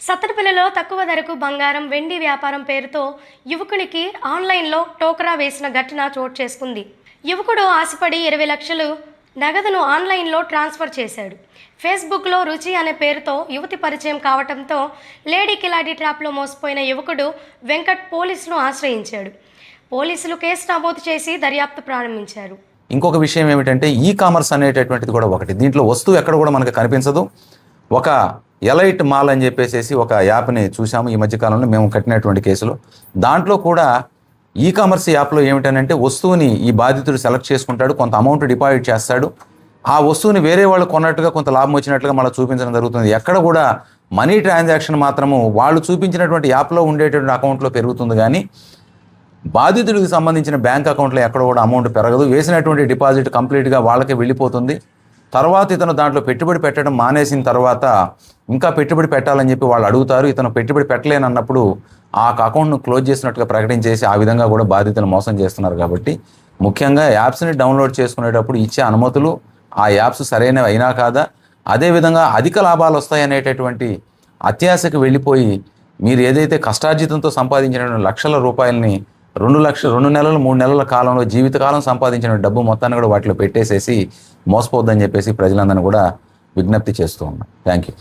సత్తెనపల్లిలో తక్కువ ధరకు బంగారం, వెండి వ్యాపారం పేరుతో యువకునికి ఆన్లైన్లో టోకరా వేసిన ఘటన చోటు చేసుకుంది. యువకుడు ఆశపడి 20 లక్షలు నగదును ఆన్లైన్లో ట్రాన్స్ఫర్ చేశాడు. ఫేస్బుక్లో రుచి అనే పేరుతో యువతి పరిచయం కావడంతో లేడీ కిలాడి ట్రాప్లో మోసపోయిన యువకుడు వెంకట్ పోలీసులను ఆశ్రయించాడు. పోలీసులు కేసు నమోదు చేసి దర్యాప్తు ప్రారంభించారు. ఇంకొక విషయం ఏమిటంటే ఈ కామర్స్ అనేటటువంటిది కూడా ఒకటి. దీంట్లో వస్తువు ఎక్కడ కూడా మనకు కనిపించదు. ఒక ఎలైట్ మాల్ అని చెప్పేసి ఒక యాప్ని చూసాము ఈ మధ్యకాలంలో మేము కట్టినటువంటి కేసులో. దాంట్లో కూడా ఈ కామర్స్ యాప్లో ఏమిటనంటే వస్తువుని ఈ బాధితుడు సెలెక్ట్ చేసుకుంటాడు, కొంత అమౌంట్ డిపాజిట్ చేస్తాడు, ఆ వస్తువుని వేరే వాళ్ళు కొన్నట్టుగా కొంత లాభం వచ్చినట్లుగా మళ్ళీ చూపించడం జరుగుతుంది. ఎక్కడ కూడా మనీ ట్రాన్సాక్షన్ మాత్రము వాళ్ళు చూపించినటువంటి యాప్లో ఉండేటువంటి అకౌంట్లో పెరుగుతుంది, కానీ బాధితుడికి సంబంధించిన బ్యాంక్ అకౌంట్లో ఎక్కడ కూడా అమౌంట్ పెరగదు. వేసినటువంటి డిపాజిట్ కంప్లీట్గా వాళ్ళకి వెళ్ళిపోతుంది. తర్వాత ఇతను దాంట్లో పెట్టుబడి పెట్టడం మానేసిన తర్వాత ఇంకా పెట్టుబడి పెట్టాలని చెప్పి వాళ్ళు అడుగుతారు. ఇతను పెట్టుబడి పెట్టలేనన్నప్పుడు ఆ అకౌంట్ను క్లోజ్ చేసినట్టుగా ప్రకటించేసి ఆ విధంగా కూడా బాధితులు మోసం చేస్తున్నారు. కాబట్టి ముఖ్యంగా యాప్స్ని డౌన్లోడ్ చేసుకునేటప్పుడు ఇచ్చే అనుమతులు ఆ యాప్స్ సరైనవి అయినా కాదా, అదేవిధంగా అధిక లాభాలు వస్తాయనేటటువంటి అత్యాశకు వెళ్ళిపోయి మీరు ఏదైతే కష్టార్జితంతో సంపాదించినటువంటి లక్షల రూపాయలని 2 నెలలు 3 నెలల కాలంలో జీవితకాలం సంపాదించిన డబ్బు మొత్తాన్ని కూడా వాటిలో పెట్టేసేసి మోసపోద్దని చెప్పేసి ప్రజలందరినీ కూడా విజ్ఞప్తి చేస్తూ ఉన్నాం. Thank you.